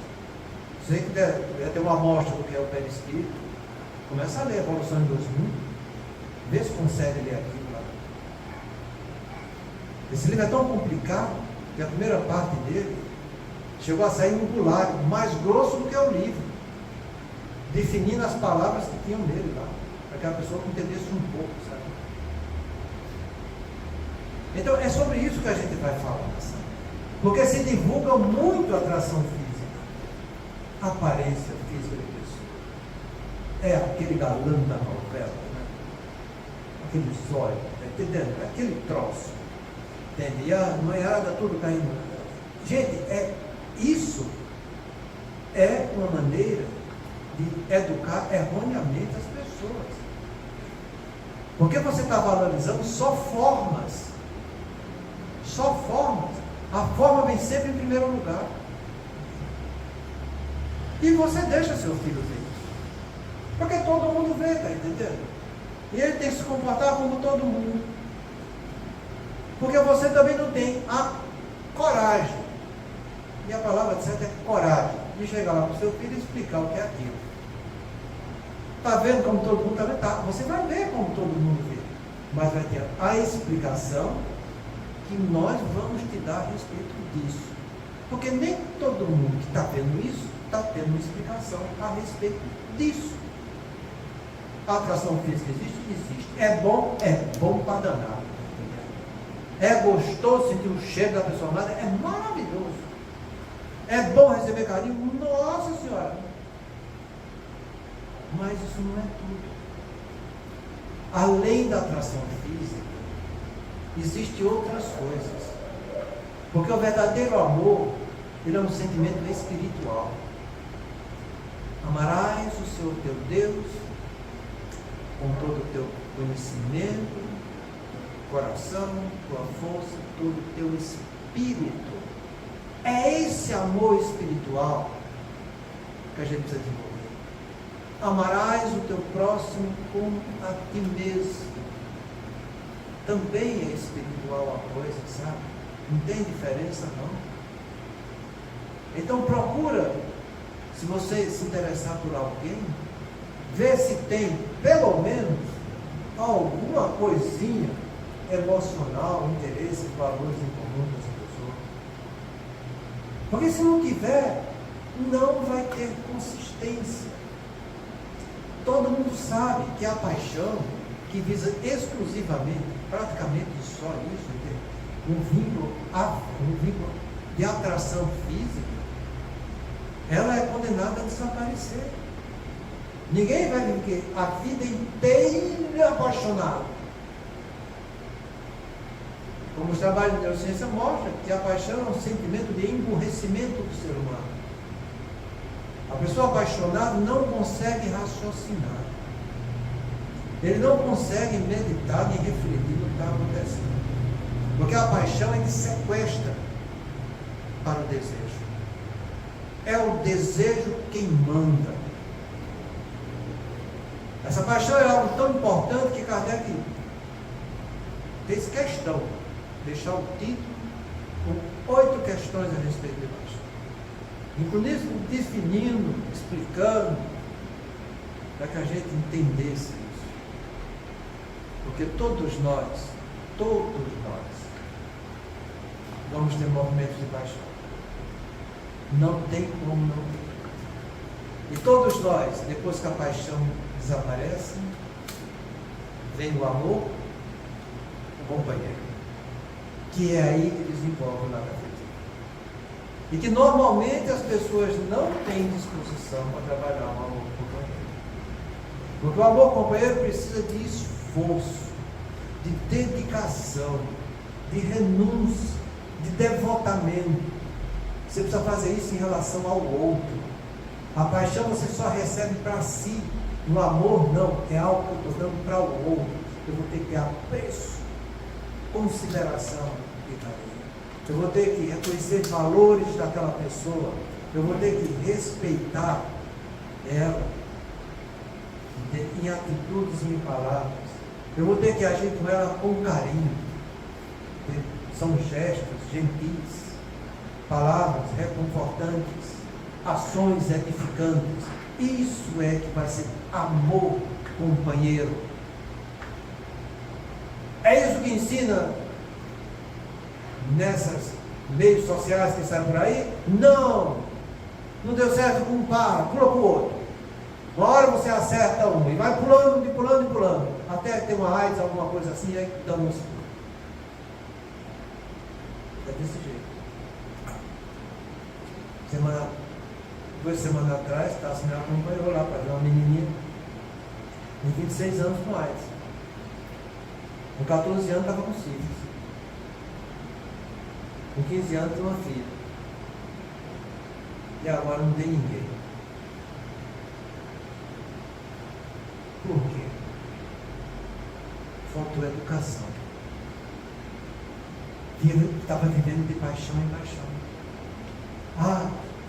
Se você quiser ter uma amostra do que é o perispírito, começa a ler a Evolução em 2000, vê se consegue ler aquilo lá. Esse livro é tão complicado que a primeira parte dele chegou a sair um bulário mais grosso do que o livro, definindo as palavras que tinham nele lá, para que a pessoa entendesse um pouco, sabe? Então é sobre isso que a gente vai falar, sabe? Porque se divulga muito a atração física, a aparência física de pessoa. É aquele galã da novela, né? Aquele zóio, tá entendendo? Aquele troço. Entende? E a noiada tudo caindo. Gente, isso é uma maneira de educar erroneamente as pessoas. Porque você está valorizando só formas. Só formas. A forma vem sempre em primeiro lugar. E você deixa seu filho ver isso. Porque todo mundo vê, está entendendo? E ele tem que se comportar como todo mundo. Porque você também não tem a coragem. E a palavra certa é coragem. De chegar lá para o seu filho e explicar o que é aquilo. Está vendo como todo mundo está vendo? Tá. Você vai ver como todo mundo vê. Mas vai ter a explicação que nós vamos te dar a respeito disso. Porque nem todo mundo que está vendo isso está tendo uma explicação a respeito disso. A atração física existe? Existe. É bom para danar. É gostoso sentir o cheiro da pessoa amada? É maravilhoso. É bom receber carinho? Nossa Senhora! Mas isso não é tudo. Além da atração física, existem outras coisas. Porque o verdadeiro amor, ele é um sentimento espiritual. Amarás o Senhor teu Deus com todo o teu conhecimento, coração, tua força, todo o teu espírito. É esse amor espiritual que a gente precisa desenvolver. Amarás o teu próximo como a ti mesmo. Também é espiritual a coisa, sabe? Não tem diferença, não. Então procura, se você se interessar por alguém, ver se tem, pelo menos, alguma coisinha emocional, interesse, valores em comum com essa pessoa. Porque se não tiver, não vai ter consistência. Todo mundo sabe que a paixão, que visa exclusivamente, praticamente só isso, um vínculo de atração física, ela é condenada a desaparecer. Ninguém vai viver a vida inteira apaixonado. Como os trabalhos de neurociência mostram que a paixão é um sentimento de emburrecimento do ser humano. A pessoa apaixonada não consegue raciocinar. Ele não consegue meditar nem refletir no que está acontecendo. Porque a paixão é que sequestra para o desejo. É o desejo quem manda. Essa paixão é algo tão importante que Kardec fez questão de deixar o título com 8 questões a respeito de paixão. Inclusive definindo, explicando, para que a gente entendesse isso. Porque todos nós vamos ter movimentos de paixão. Não tem como não ter. E todos nós, depois que a paixão desaparece, vem o amor, o companheiro, que é aí que desenvolve o lado afetivo. E que normalmente as pessoas não têm disposição para trabalhar o amor companheiro. Porque o amor companheiro precisa de esforço, de dedicação, de renúncia, de devotamento. Você precisa fazer isso em relação ao outro. A paixão você só recebe para si. No amor, não. É algo que eu estou dando para o outro. Eu vou ter que ter apreço, consideração e carinho. Eu vou ter que reconhecer valores daquela pessoa. Eu vou ter que respeitar ela em atitudes e em palavras. Eu vou ter que agir com ela com carinho. São gestos gentis, palavras reconfortantes, ações edificantes. Isso é que vai ser amor companheiro. É isso que ensina nessas meios sociais que saem por aí? Não! Não deu certo com um par, pula para o outro. Uma hora você acerta um e vai pulando, e pulando, e pulando, até ter uma AIDS, alguma coisa assim, aí dá um seguro. É desse jeito. 2 semanas atrás, Tassi me acompanhou lá para ver uma menininha de 26 anos com AIDS. Com 14 anos estava com sífilis. Com 15 anos tem uma filha. E agora não tem ninguém. Por quê? Faltou educação. Estava vivendo de paixão em paixão.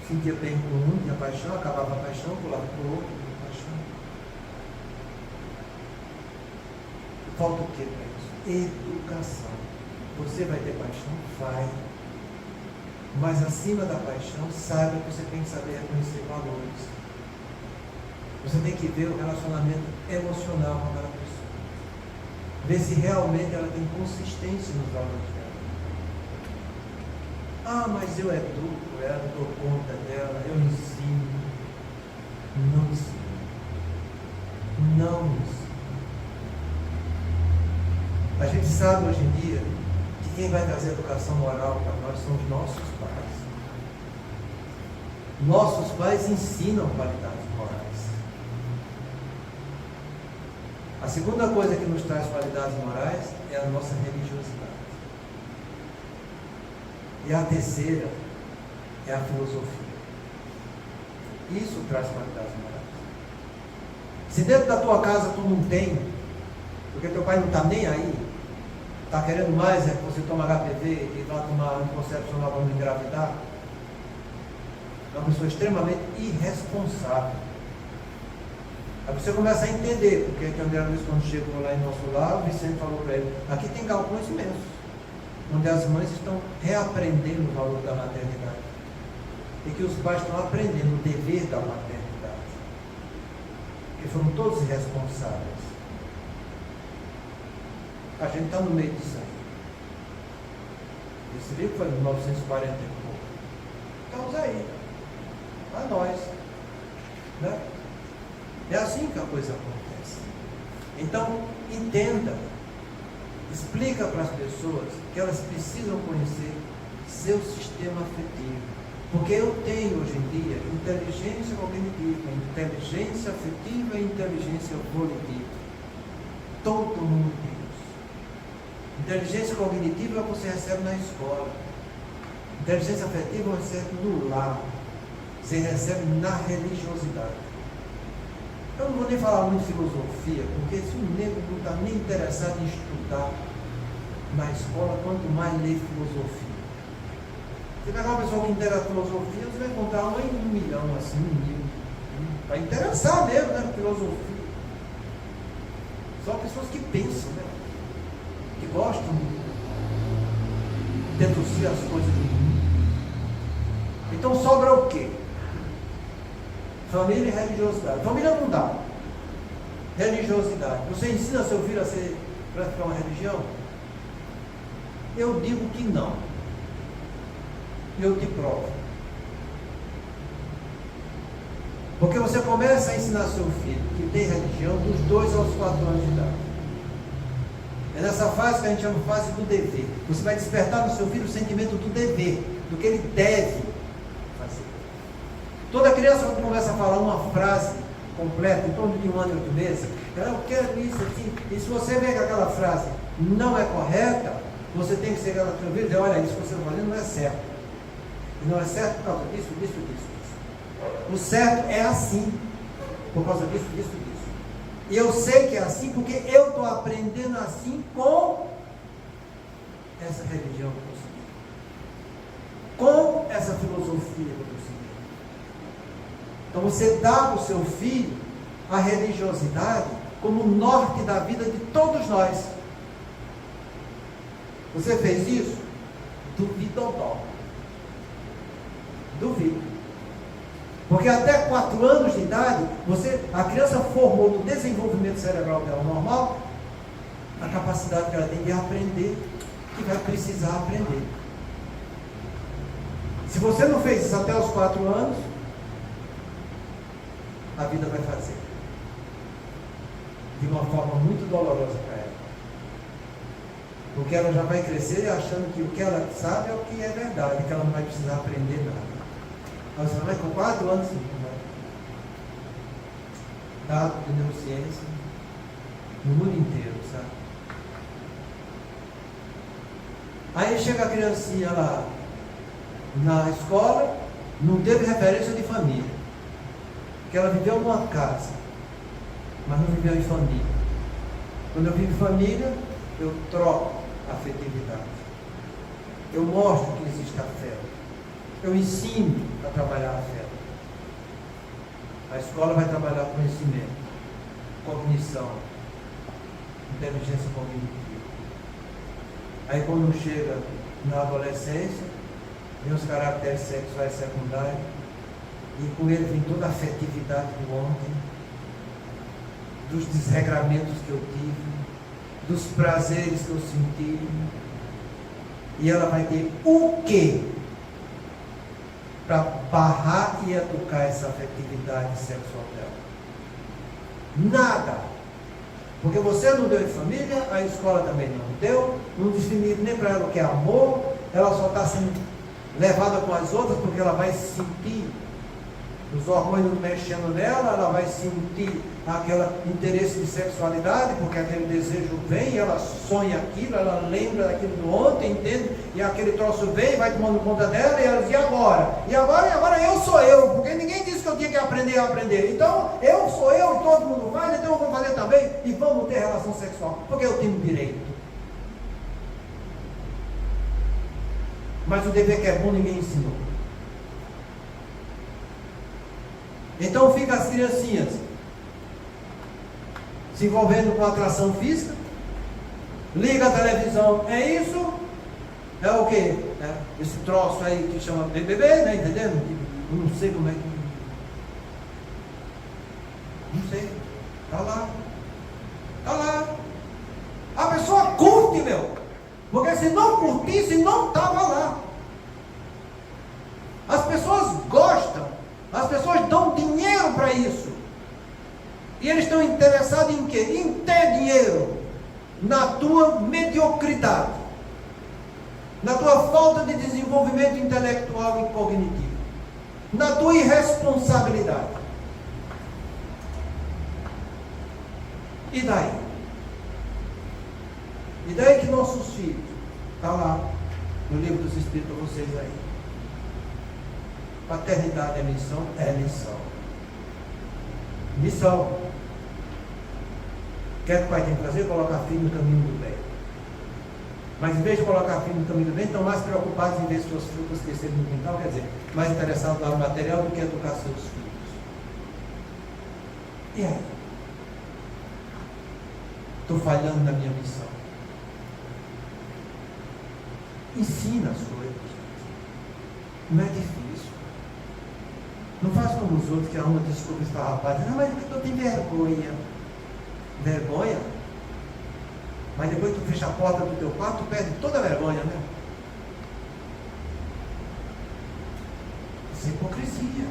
Sentia bem com um, tinha paixão, acabava a paixão, pulava para o outro, tinha paixão. Falta o que para isso? Educação. Você vai ter paixão? Vai. Mas acima da paixão, saiba que você tem que saber reconhecer valores. Você tem que ver o relacionamento emocional com aquela pessoa. Ver se realmente ela tem consistência nos valores dela. Ah, mas eu educo ela, dou conta dela, eu ensino. Não ensino. Não ensino. A gente sabe hoje em dia que quem vai trazer educação moral para nós são os nossos pais. Nossos pais ensinam qualidades morais. A segunda coisa que nos traz qualidades morais é a nossa religiosidade. E a terceira é a filosofia. Isso traz qualidades morais. Se dentro da tua casa tu não tem, porque teu pai não está nem aí, está querendo mais é que você toma HPV e vá tomar anticoncepcional para não engravidar, é uma pessoa extremamente irresponsável. Aí você começa a entender, porque que André Luiz, quando chegou lá em nosso lar, o Vicente falou para ele, aqui tem galpões imensos, onde as mães estão reaprendendo o valor da maternidade. E que os pais estão aprendendo o dever da maternidade. Porque foram todos irresponsáveis. A gente está no meio disso aí. Esse livro foi em 1940 e pouco. Estamos aí. A nós. Né? É assim que a coisa acontece. Então, entenda. Explica para as pessoas que elas precisam conhecer seu sistema afetivo. Porque eu tenho hoje em dia inteligência cognitiva, inteligência afetiva e inteligência volitiva. Todo mundo tem isso. Inteligência cognitiva você recebe na escola. Inteligência afetiva você recebe no lar. Você recebe na religiosidade. Eu não vou nem falar muito de filosofia, porque se um negro não está nem interessado em estudar na escola, quanto mais ler filosofia. Você pegar uma pessoa que interessa filosofia, você vai encontrar uma em 1 milhão, assim, 1.000. Para interessar mesmo, né? Filosofia. São pessoas que pensam, né? Que gostam de deduzir as coisas do mundo. Então sobra o quê? Família e religiosidade. Família não dá. Religiosidade. Você ensina seu filho a praticar uma religião? Eu digo que não. Eu te provo. Porque você começa a ensinar seu filho que tem religião dos 2 aos 4 anos de idade. É nessa fase que a gente chama de fase do dever. Você vai despertar no seu filho o sentimento do dever, do que ele deve fazer. Toda criança, quando começa a falar uma frase completa, em torno de 1 ano e 8 meses, ela, eu quero isso aqui. E se você vê que aquela frase não é correta, você tem que chegar na sua vida e dizer, olha, isso que você está fazendo não é certo. E não é certo por causa disso, disso, disso, disso. O certo é assim, por causa disso, disso, disso. E eu sei que é assim porque eu estou aprendendo assim com essa religião que eu segui. Com essa filosofia que eu segui. Então você dá para o seu filho a religiosidade como o norte da vida de todos nós. Você fez isso? Duvidodó. Duvido. Porque até 4 anos de idade, a criança formou no desenvolvimento cerebral dela normal a capacidade que ela tem de aprender, que vai precisar aprender. Se você não fez isso até os 4 anos, a vida vai fazer. De uma forma muito dolorosa para ela. Porque ela já vai crescer achando que o que ela sabe é o que é verdade, que ela não vai precisar aprender nada. Mas você vai com 4 anos, sim, né? Dado de neurociência no mundo inteiro, sabe? Aí chega a criancinha lá na escola, não teve referência de família. Porque ela viveu numa casa, mas não viveu em família. Quando eu vivo em família, eu troco a afetividade. Eu mostro que existe afeto. Eu ensino a trabalhar a fé. A escola vai trabalhar conhecimento, cognição, inteligência cognitiva. Aí quando chega na adolescência, vem os caracteres sexuais secundários, e com ele vem toda a afetividade do ontem, dos desregramentos que eu tive, dos prazeres que eu senti, e ela vai ter o quê para barrar e educar essa afetividade sexual dela? Nada. Porque você não deu em família, a escola também não deu, não definiu nem para ela o que é amor, ela só está sendo levada com as outras porque ela vai sentir os hormônios mexendo nela, ela vai sentir aquele interesse de sexualidade, porque aquele desejo vem, ela sonha aquilo, ela lembra daquilo do ontem, entende? E aquele troço vem, vai tomando conta dela, e ela diz, e agora? E agora eu sou eu, porque ninguém disse que eu tinha que aprender a aprender. Então, eu sou eu, todo mundo faz, então eu vou fazer também, e vamos ter relação sexual, porque eu tenho direito. Mas o dever que é bom, ninguém ensinou. Então fica as criancinhas se envolvendo com atração física, liga a televisão, é isso? É o quê? É esse troço aí que chama BBB, né? Entendendo? Eu não sei como é que... Não sei. Está lá. Está lá. A pessoa curte, meu. Porque se não curtisse, não estava lá. As pessoas gostam. As pessoas dão dinheiro para isso. E eles estão interessados em quê? Em ter dinheiro. Na tua mediocridade. Na tua falta de desenvolvimento intelectual e cognitivo. Na tua irresponsabilidade. E daí? E daí que nossos filhos, está lá no livro dos Espíritos para vocês aí. Paternidade é missão? É missão. Missão. O que é que o pai tem que fazer? Colocar filho no caminho do bem. Mas em vez de colocar filho no caminho do bem, estão mais preocupados em ver suas frutas crescerem no quintal, quer dizer, mais interessados no material do que educar seus filhos. E aí? Estou falhando na minha missão. Ensina as coisas. Não é difícil. Não faz como os outros que arrumam desculpas para rapaz. Não, mas eu tenho vergonha. Vergonha? Mas depois que tu fecha a porta do teu quarto, tu perde toda a vergonha, né? Isso é hipocrisia.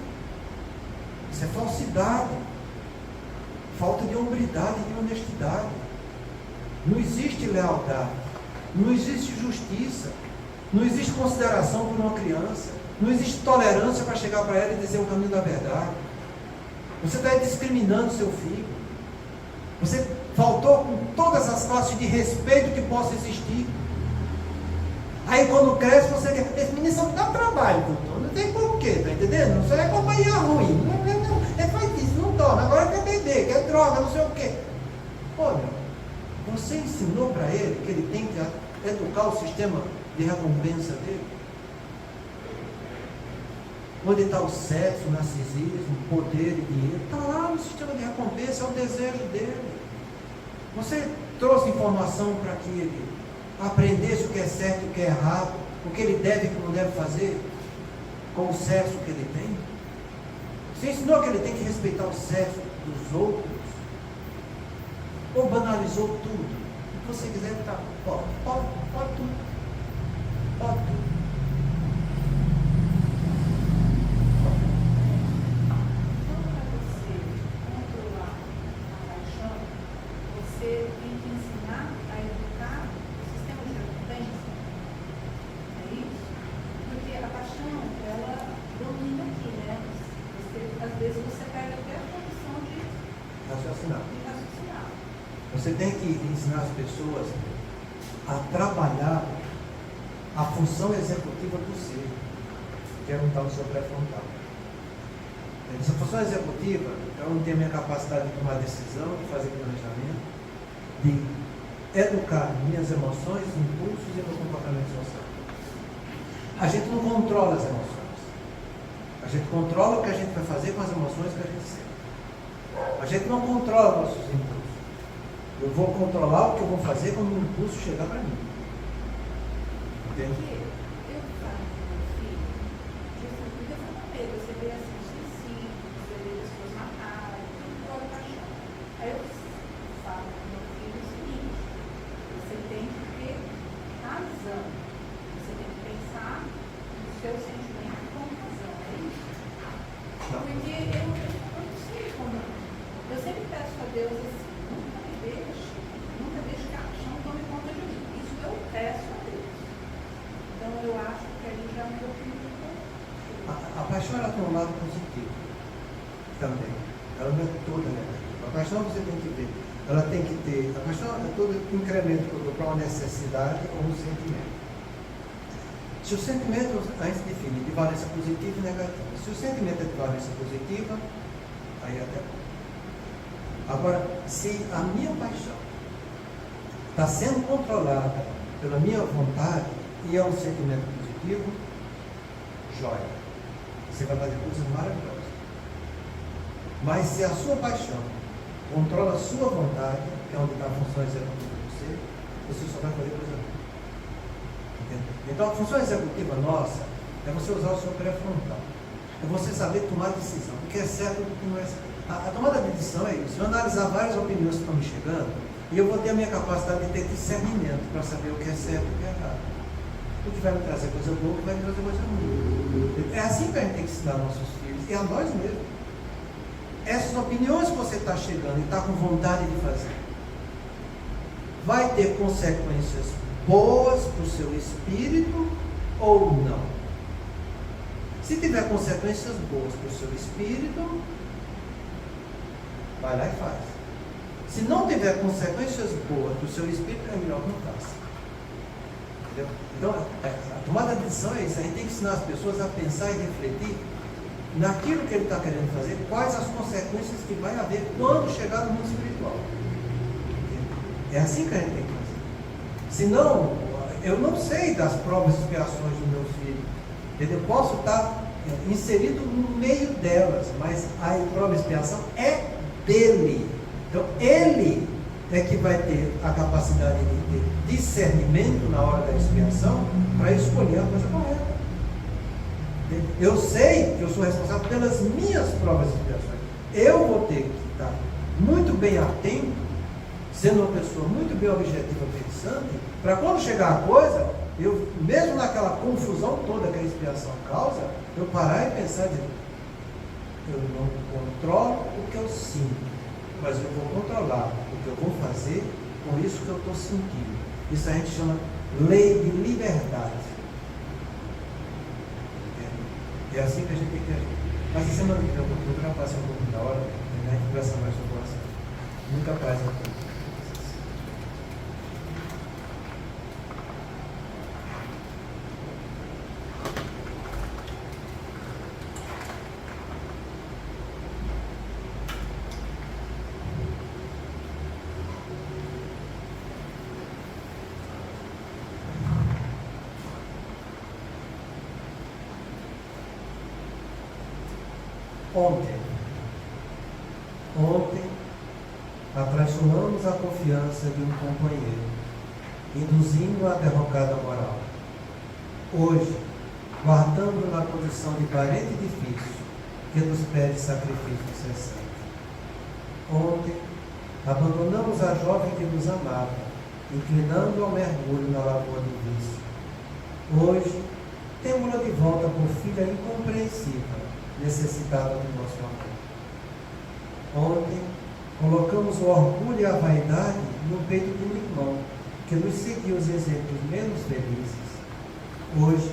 Isso é falsidade. Falta de hombridade e de honestidade. Não existe lealdade. Não existe justiça. Não existe consideração por uma criança. Não existe tolerância para chegar para ela e dizer o caminho da verdade. Você está discriminando seu filho. Você faltou com todas as classes de respeito que possa existir. Aí quando cresce, você diz, esse menino só dá trabalho, doutor. Não tem porquê, tá entendendo? Isso é companhia ruim. Ele faz isso, não toma. Agora quer beber, quer droga, não sei o quê. Olha, você ensinou para ele que ele tem que educar o sistema de recompensa dele? Onde está o sexo, o narcisismo, o poder e dinheiro? Está lá no sistema de recompensa, é o desejo dele. Você trouxe informação para que ele aprendesse o que é certo e o que é errado, o que ele deve e o que não deve fazer, com o sexo que ele tem? Você ensinou que ele tem que respeitar o sexo dos outros? Ou banalizou tudo? Se você quiser, tá, pode tudo. Pode tudo. Você tem que ensinar a educar o sistema de recompensa. É isso? Porque a paixão, ela domina aqui, né? Às vezes você perde até a condição de raciocinar. Você tem que ensinar as pessoas a trabalhar a função executiva do ser, que é não estar no seu pré-frontal. Essa função executiva, eu não tenho a minha capacidade de tomar decisão, de fazer planejamento, de educar minhas emoções, impulsos e meu comportamento social. A gente não controla as emoções. A gente controla o que a gente vai fazer com as emoções que a gente sente. A gente não controla nossos impulsos. Eu vou controlar o que eu vou fazer quando o impulso chegar para mim. Entende? Porque eu falo com meu filho, Deus assim, nunca deixe que a paixão tome conta de mim. Isso eu peço a Deus. Então eu acho que ali já me opinião. A paixão ela tem um lado positivo também. Ela não é toda negativa. A paixão você tem que ver. Ela tem que ter. A paixão é todo incremento para uma necessidade ou um sentimento. Se o sentimento, a gente define de valência positiva e negativa. Se o sentimento é de valência positiva, aí até bom. Agora, se a minha paixão está sendo controlada pela minha vontade e é um sentimento positivo, joia. Você vai fazer coisas maravilhosas. Mas se a sua paixão controla a sua vontade, que é onde está a função executiva de você só vai fazer coisa ruim. Então, a função executiva nossa é você usar o seu pré-frontal. É você saber tomar decisão. O que é certo e o que não é certo. A tomada de decisão é isso. Eu analisar várias opiniões que estão me chegando e eu vou ter a minha capacidade de ter discernimento para saber o que é certo e o que é errado. O que vai me trazer coisa boa, o que vai me trazer coisa ruim. É assim que a gente tem que ensinar nossos filhos e a nós mesmos. Essas opiniões que você está chegando e está com vontade de fazer, vai ter consequências boas para o seu espírito ou não? Se tiver consequências boas para o seu espírito, vai lá e faz. Se não tiver consequências boas para o seu espírito, é melhor que não faça. Entendeu? Então, a tomada de decisão é isso. A gente tem que ensinar as pessoas a pensar e refletir naquilo que ele está querendo fazer, quais as consequências que vai haver quando chegar no mundo espiritual. É assim que a gente tem que fazer. Senão, eu não sei das provas e expiações dos meus filhos. Eu posso estar inserido no meio delas, mas a prova e expiação é dele. Então, ele é que vai ter a capacidade de ter discernimento na hora da expiação para escolher a coisa correta. Eu sei que eu sou responsável pelas minhas provas e expiações. Eu vou ter que estar muito bem atento, sendo uma pessoa muito bem objetiva, pensante, para quando chegar a coisa, eu, mesmo naquela confusão toda que a expiação causa, eu parar e pensar de eu não controlo o que eu sinto, mas eu vou controlar o que eu vou fazer com isso que eu estou sentindo. Isso a gente chama lei de liberdade. É assim que a gente tem que agir. Mas a semana que vem eu já passei um pouco da hora, a gente conversa mais sobre o assunto. Muita paz a todos. Ontem, atraiçoamos a confiança de um companheiro, induzindo a derrocada moral. Hoje, guardando na condição de parente difícil, que nos pede sacrifício incessante. Ontem, abandonamos a jovem que nos amava, inclinando ao mergulho na lagoa do vício. Hoje, temos-la de volta por filha incompreensiva, necessitada do nosso amor. Ontem, colocamos o orgulho e a vaidade no peito de um irmão, que nos seguiu os exemplos menos felizes. Hoje,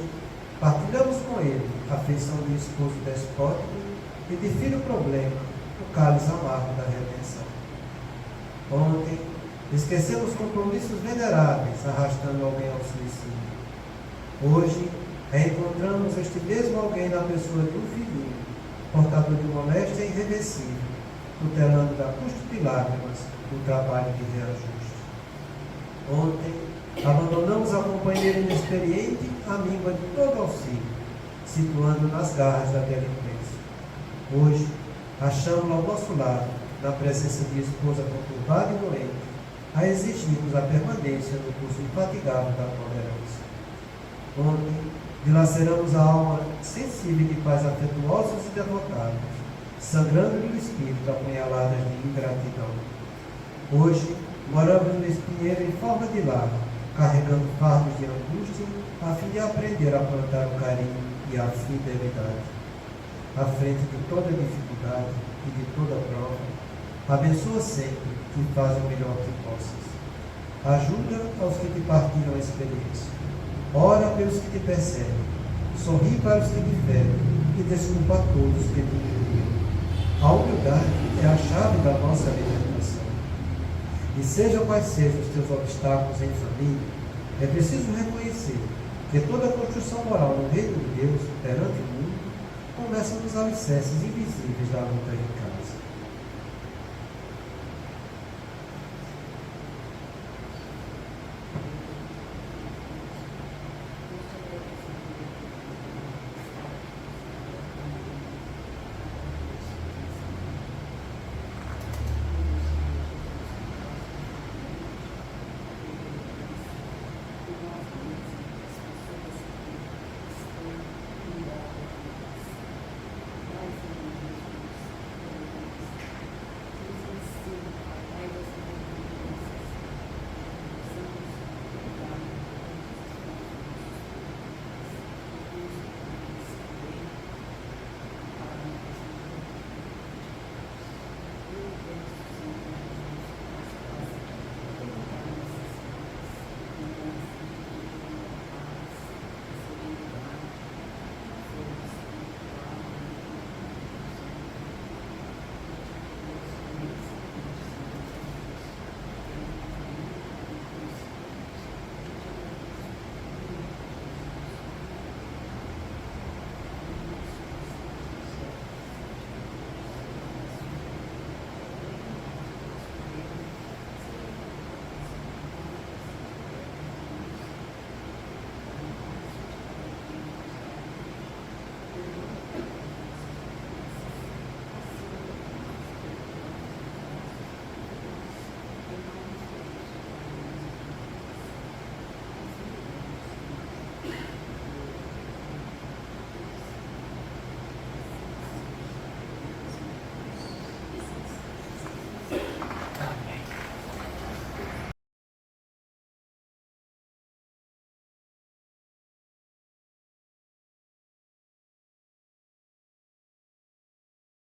partilhamos com ele a afeição do esposo despótico e de filho problema, o cálice amargo da redenção. Ontem, esquecemos compromissos veneráveis, arrastando alguém ao suicídio. Hoje, reencontramos este mesmo alguém na pessoa de um filhinho, portador de moléstia irreversível, tutelando da custo de lágrimas o trabalho de reajuste. Ontem, abandonamos a companheira inexperiente, amiga de todo auxílio, situando nas garras da delinquência. Hoje, achamos ao nosso lado, na presença de esposa conturbada e doente, a exigirmos a permanência no curso infatigável da tolerância. Ontem, dilaceramos a alma sensível de pais afetuosos e devotados, sangrando-lhe o espírito apunhaladas de ingratidão. Hoje, moramos no espinheiro em forma de lar, carregando fardos de angústia, a fim de aprender a plantar o carinho e a fidelidade. À frente de toda dificuldade e de toda prova, Abençoa sempre e faz o melhor que possas. Ajuda aos que te partilham a experiência. Ora pelos que te perseguem. Sorri para os que te ferem e desculpa a todos que te injuriam. A humildade é a chave da nossa libertação. E sejam quais sejam os teus obstáculos em família, é preciso reconhecer que toda a construção moral no reino de Deus, perante o mundo, começa nos alicerces invisíveis da luta em